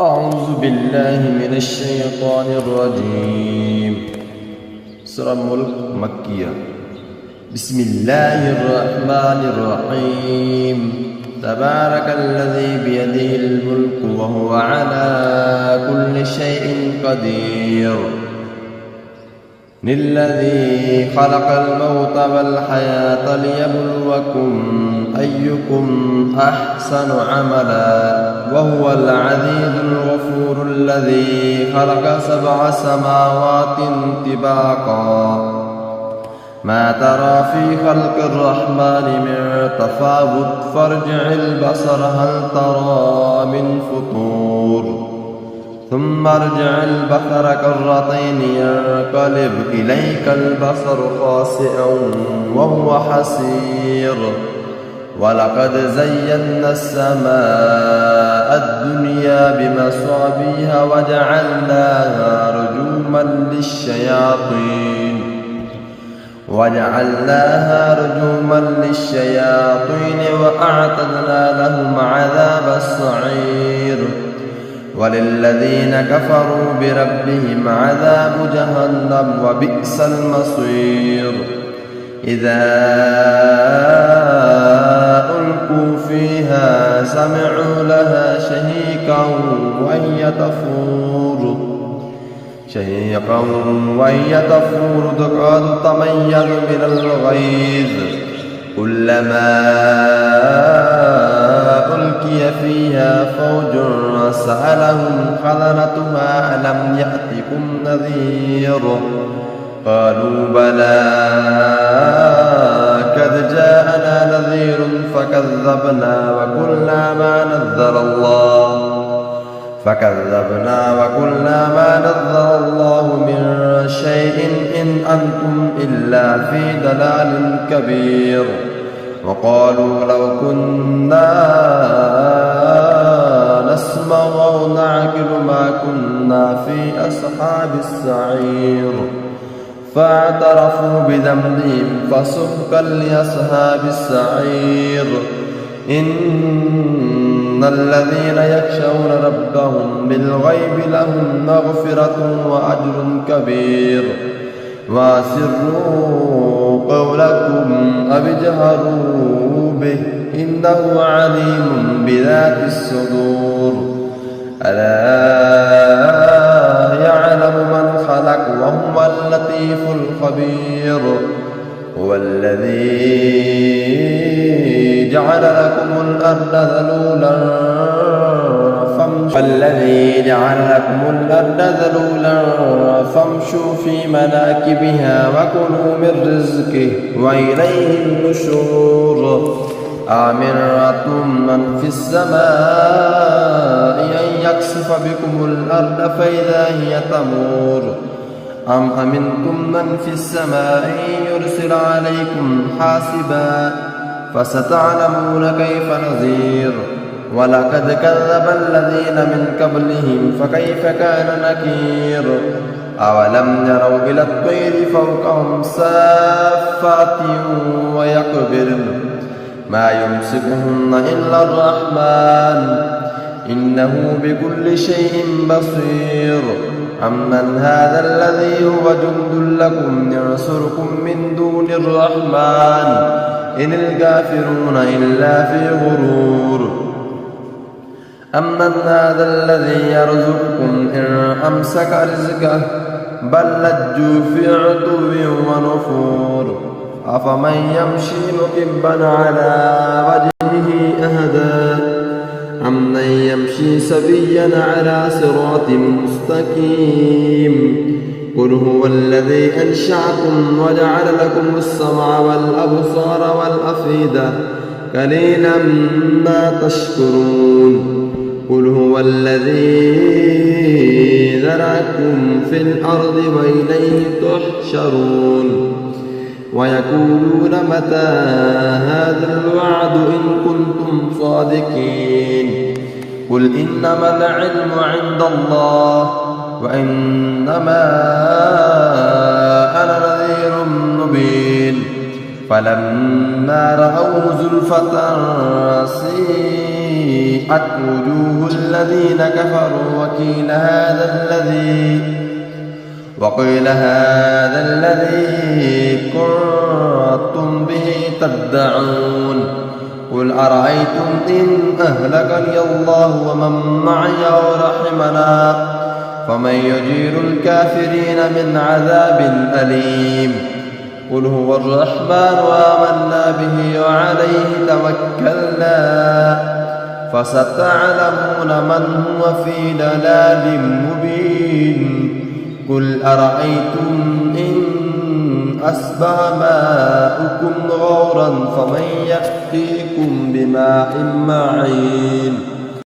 أعوذ بالله من الشيطان الرجيم. سورة الملك مكية. بسم الله الرحمن الرحيم. تبارك الذي بيده الملك وهو على كل شيء قدير. للذي خلق الموت والحياة ليبلوكم أيكم أحسن عملا وهو العزيز الغفور الذي خلق 7 سماوات طباقا ما ترى في خلق الرحمن من تفاوت فارجع البصر هل ترى من فطور ثم ارجع البصر كرتين ينقلب إليك البصر خاسئا وهو حسير ولقد زينا السماء الدنيا بمصابيح وجعلناها رجوما للشياطين وأعتدنا لهم عذاب السعير وللذين كفروا بربهم عذاب جهنم وبئس المصير. إذا ألقوا فيها سمعوا لها شهيقا وهي تفور تكاد تميز من الغيظ كلما ألقي فيها فوج سألهم خزنتها ألم يأتكم نذير قالوا بلى قد جاءنا نذير فكذبنا وقلنا ما نزل الله من شيء إن أنتم إلا في ضلال كبير. وقالوا لو كنا نسمع أو نعقل ما كنا في أصحاب السعير فاعترفوا بذنبهم فسحقا لأصحاب السعير. إن الذين يخشون ربهم بالغيب لهم مغفرة وأجر كبير. وأسروا قولكم أو اجهروا به إنه عليم بذات الصدور. ألا يعلم من خلق وهو اللطيف الخبير. هو الذي جعل لكم الأرض ذلولا فامشوا في مناكبها وكلوا من رزقه وإليه النشور. أأمنتم من في السماء أن يخسف بكم الأرض فإذا هي تمور أم أمنتم من في السماء أن يرسل عليكم حاسبا فستعلمون كيف نذير. ولقد كذب الذين من قبلهم فكيف كان نكير. أولم يروا إلى الطير فوقهم صافات ويقبضن ما يمسكهن إلا الرحمن إنه بكل شيء بصير. أمن هذا الذي هو جند لكم ينصركم من دون الرحمن إن الكافرون إلا في غرور. أمن هذا الذي يرزقكم إن أمسك رزقه بل لجوا في عتو ونفور. أفمن يمشي مكبا على وجهه أهدى أمن يمشي سويا على صراط مستقيم. قل هو الذي أنشأكم وجعل لكم السمع والأبصار والأفئدة قليلا ما تشكرون. قل هو الذي ذرأكم في الأرض وإليه تحشرون. ويقولون متى هذا الوعد إن كنتم صادقين. قل إنما العلم عند الله وإنما أنا نذير مبين. فلما رأوا زلفة سيئت وجوه الذين كفروا وقيل هذا الذي كنتم به تدعون قل أرأيتم إن أهلكني الله ومن معي أو رحمنا فمن يجير الكافرين من عذاب أليم قل هو الرحمن وآمنا به وعليه توكلنا فستعلمون من هو في ضلال مبين قل أرأيتم إن أصبح ماؤكم غورا فمن يأتيكم بماء معين